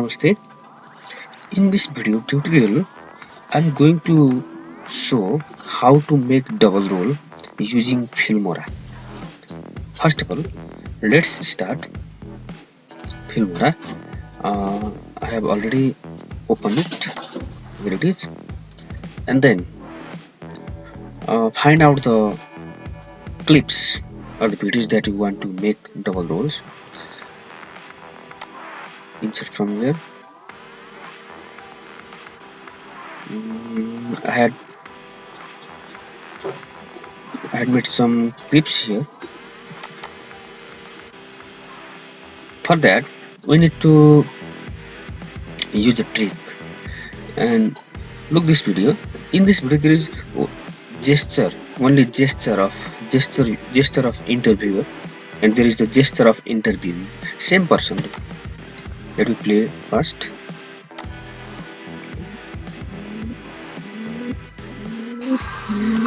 Namaste. In this video tutorial, I'm going to show how to make double roll using filmora. First of all, let's start filmora. I have already opened it. Here it is. And then find out the clips or the videos that you want to make double rolls. Insert from here. I had made some clips here. For that, we need to use a trick. And look this video. In this video, there is only gesture of interviewer, and there is the gesture of interviewing. Same person. Let me play first.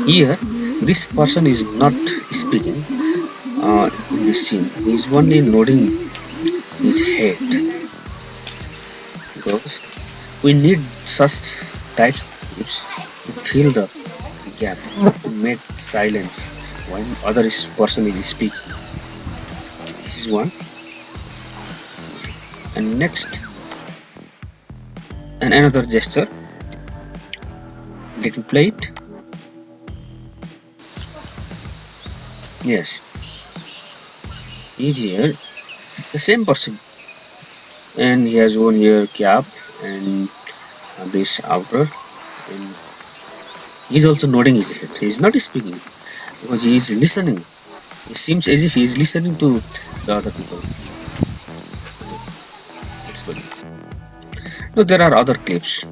Here, this person is not speaking in this scene. He is only nodding his head, because we need such types to fill the gap, to make silence when other person is speaking. This is one. And next, and another gesture. Let me play it. Yes, he's here, the same person, and he has one here cap and this outer, and he's also nodding his head. He's not speaking because he is listening. It seems as if he is listening to the other people. Let's go. Now there are other clips.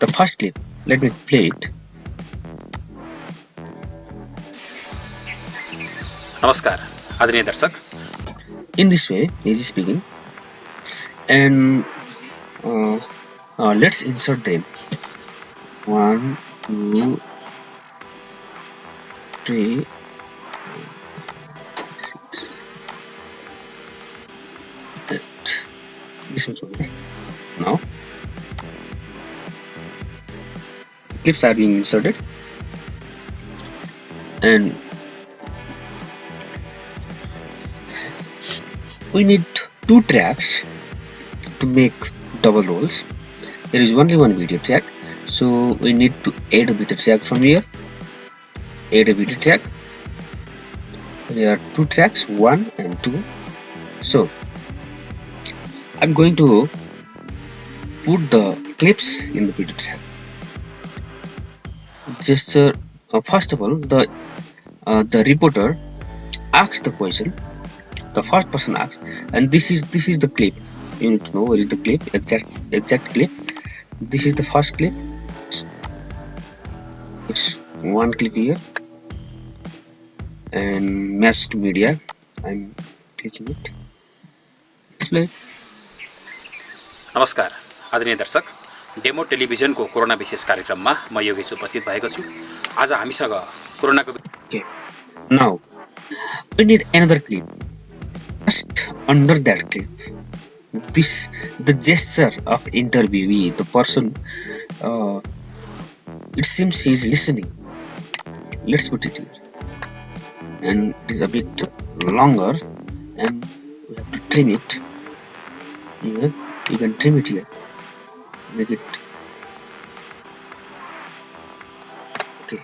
The first clip, let me play it. नमस्कार आदरणीय दर्शक. In this way, he is speaking, and let's insert them. 1, 2, 3, 6, 8. This one's only. Now, clips are being inserted, and we need 2 tracks to make double rolls. There is only one video track, so we need to add a video track from here. Add a video track. There are 2 tracks, 1 and 2. So I'm going to put the clips in the video track. Gesture. First of all, the reporter asks the question. The first person asks, and this is the clip. You need to know where is the clip, exact clip. This is the first clip. It's one clip here, and match to media. I'm clicking it. Display. नमस्कार आदरणीय दर्शक, demo टेलिभिजनको corona विशेष कार्यक्रममा म योगेश उपस्थित भएको छु. आज हामीसँग कोरोनाको. Okay. Now we need another clip. Just under that clip, the gesture of interviewee, the person, it seems he is listening. Let's put it here, and it is a bit longer, and we have to trim it here. You can trim it here, make it okay.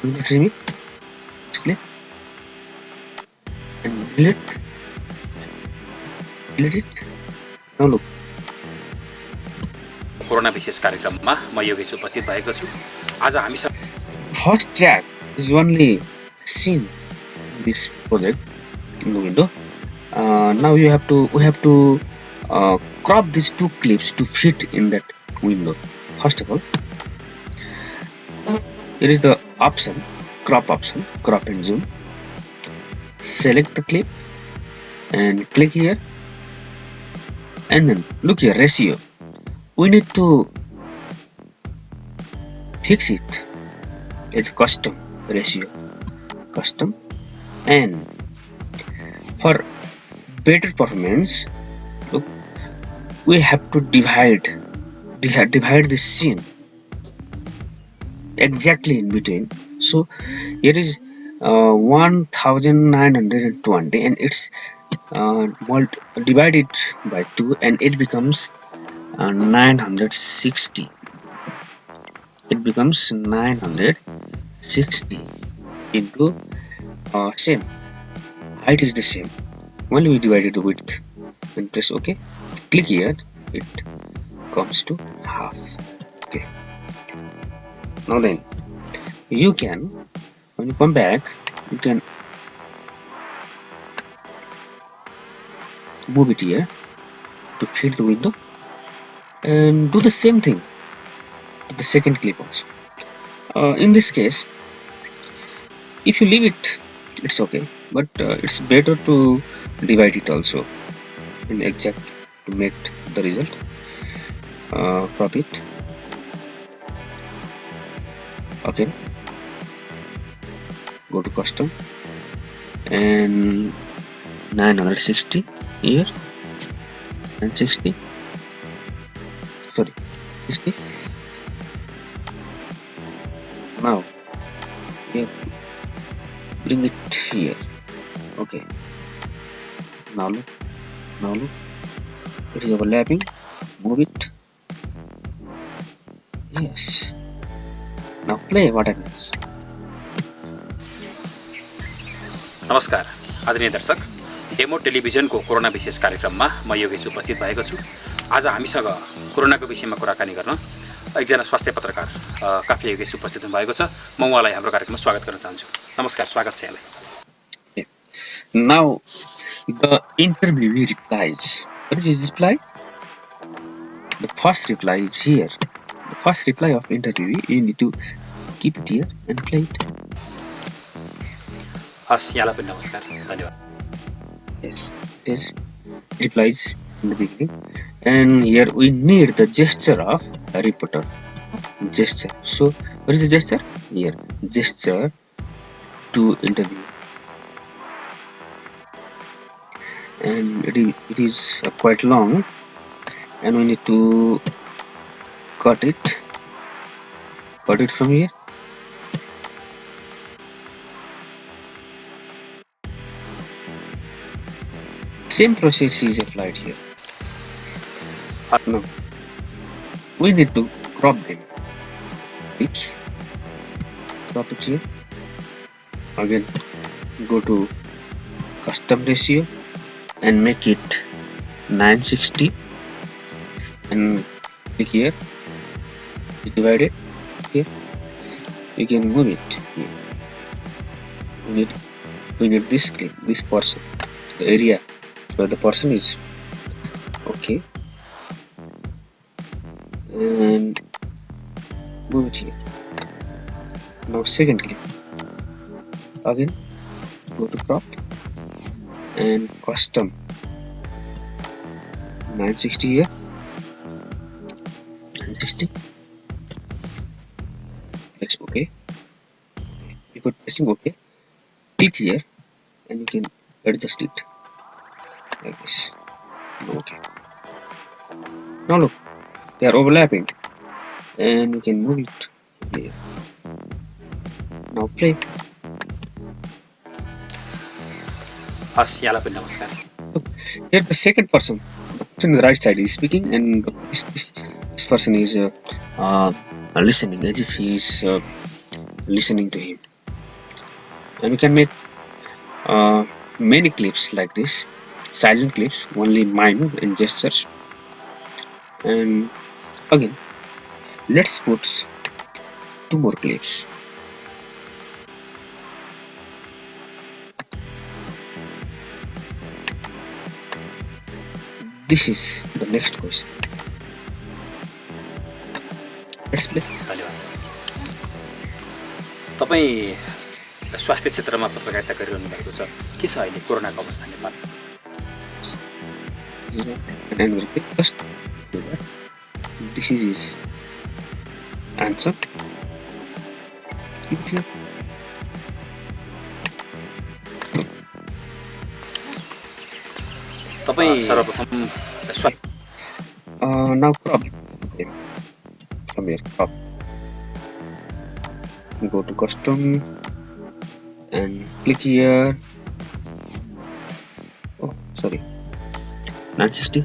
You will trim it, clip, and delete it. Now look. Corona विशेष कार्यक्रममा म योगेश उपस्थित भएको छु. आज हामीसँग First track is only seen in this project in the window. Now we have to crop these 2 clips to fit in that window. First of all, here is the option, crop and zoom. Select the clip and click here, and then look here, ratio. We need to fix it as custom ratio, and for better performance, look, we have to divide the scene exactly in between. So here is 1920, and it's divided by 2, and it becomes 960. It becomes 960 into same height is the same. Only we divided the width and press OK. Click here. It comes to half. Okay. Now then, you can, when you come back, you can move it here to fit the window, and do the same thing to the second clip also. In this case, if you leave it, it's okay, but it's better to divide it also in exact to make the result. Crop it. Okay, go to custom and 960 here and 60, sorry, 60. Now here, bring it here. Okay, now look, it is overlapping. Move it. Yes. Now play what happens. नमस्कार आदरणीय दर्शक, demo टेलिभिजनको corona विशेष कार्यक्रममा म योगेश उपस्थित भएको छु। आज हामीसँग कोरोनाको विषयमा कुराकानी गर्न एकजना स्वास्थ्य पत्रकार काफले योगेश उपस्थित हुनुभएको छ। म उहाँलाई हाम्रो कार्यक्रममा स्वागत गर्न चाहन्छु। नमस्कार, स्वागत छ यहाँलाई। Now the interviewee replies. What is his reply? The first reply is here. The first reply of interviewee, you need to keep it here and play it. हस्, यहाँलाई पनि नमस्कार, धन्यवाद। Yes, it is replies in the beginning, and here we need the gesture of a reporter. Gesture. So what is the gesture? Here, gesture to interview, and it is quite long, and we need to cut it from here. Same process is applied here. Now we need to crop them. Each crop it here. Again, go to custom ratio and make it 960, and click here. It's divided here. You can move it here. We need this clip, this portion, the area where the person is. Okay, and move it here. Now second clip. Again, go to crop and custom 960 here, 960. Press OK. Before pressing OK, click here and you can adjust it like this. Okay. Now look, they are overlapping, and you can move it here. Now play. हस्, यहाँलाई पनि नमस्कार। Look, here the second person, the person on the right side is speaking, and this person is listening as if he is listening to him. And you can make many clips like this, silent clips, only mime and gestures. And again, let's put 2 more clips. This is the next question. Let's play. धन्यवाद। तपाईँ स्वास्थ्य क्षेत्रमा पत्रकारिता गरिरहनु भएको छ, के छ अहिले कोरोनाको अवस्था Nepal? And we'll pick first. This is his answer. तपाईँ सर्वप्रथम Now crop. Okay, from here crop. Go to custom and click here. Oh, sorry, 960.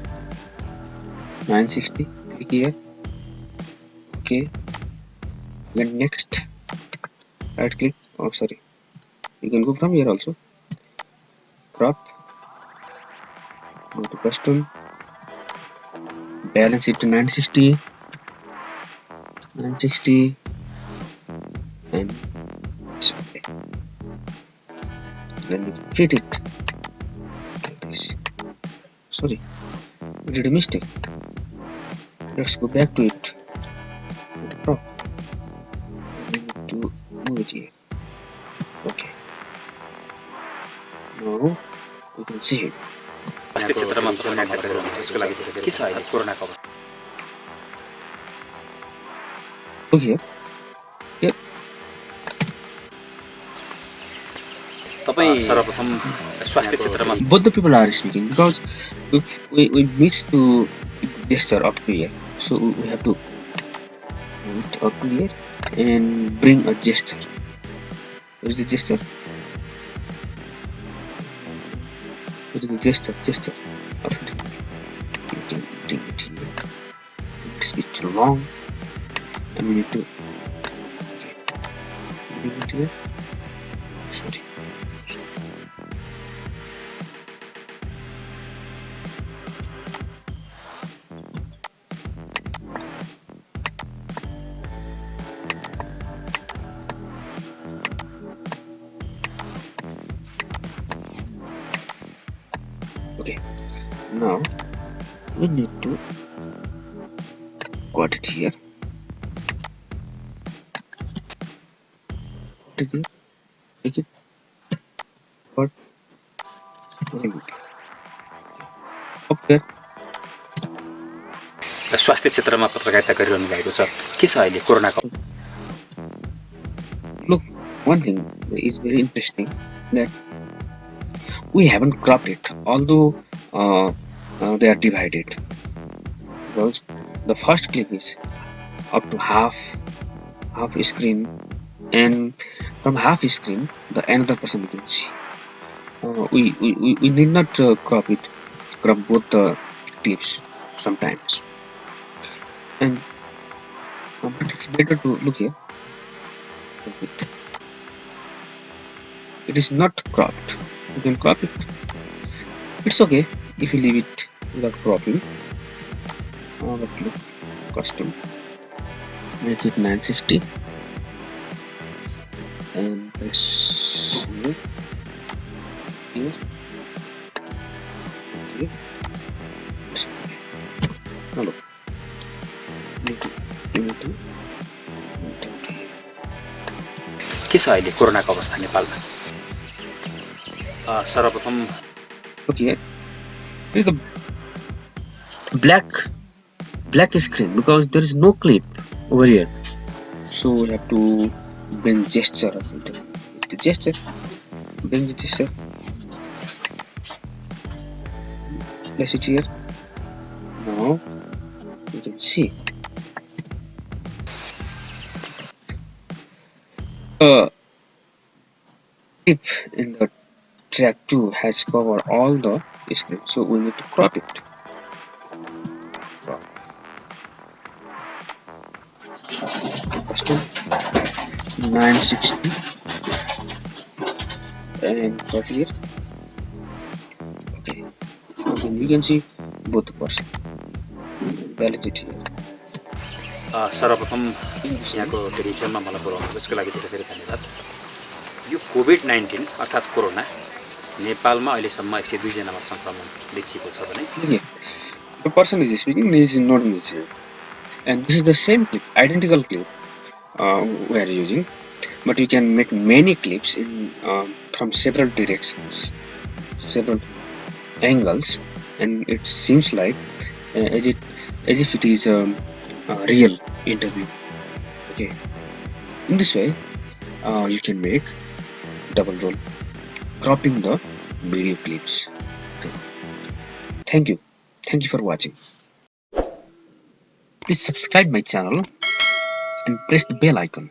960. Click here. Okay. Then next, right click. Oh, sorry. You can go from here also. Crop. Go to custom. Balance it to 960. 960. And it's okay. Then we fit it like this. Sorry, we did a mistake. Let's go back to it. Crop. We need to move it here. Okay. Now you can see it. स्वास्थ्य क्षेत्रमा पत्रकारिता गरिरहनुहुन्छ त्यसको लागि के छ अहिले कोरोनाको अवस्था? Look here. Here. तपाईँ सर्वप्रथम स्वास्थ्य क्षेत्रमा Both the people are speaking because we mix to gesture up to here. So we have to move it up to here and bring a gesture. Where is the gesture? Where is the gesture? Gesture. Up to bring it here. It's a bit long, and we need to bring it here. Sorry. Okay, now we need to cut it here. Cut it here. Take it. Cut. Very good. Okay. स्वास्थ्य क्षेत्रमा पत्रकारिता गरिरहनु भएको छ के छ अहिले कोरोनाको? Look, one thing is very interesting that we haven't cropped it, although they are divided, because the first clip is up to half screen, and from half screen the another person you can see. We need not crop both the clips sometimes, and but it's better to look here. It is not cropped. You can crop it. It's okay if you leave it without cropping. But look, custom. Make it 960 and press here. Here. Okay. Now look. के छ अहिले कोरोनाको अवस्था नेपालमा? सर्वप्रथम Okay, there is a black screen because there is no clip over here, so we have to bring gesture of it. The gesture, bring the gesture, place it here. Now you can see clip in the track 2 has covered all the screen, so we need to crop it. Custom 960 and crop here. Okay, then you can see both the person. Balance it here. सर्वप्रथम यहाँको टेलिभिजनमा मलाई बोलाउनु त्यसको लागि धेरै धेरै धन्यवाद। यो कोभिड-19 अर्थात् कोरोना नेपालमा अहिलेसम्म 102 जनामा संक्रमण देखिएको छ भने Okay, the person is speaking, he is not in the chair, and this is the same clip, identical clip we are using, but you can make many clips in from several directions, several angles, and it seems like as if it is a real interview. Okay, in this way you can make double roll, cropping the video clips. Okay. Thank you. Thank you for watching. Please subscribe my channel and press the bell icon.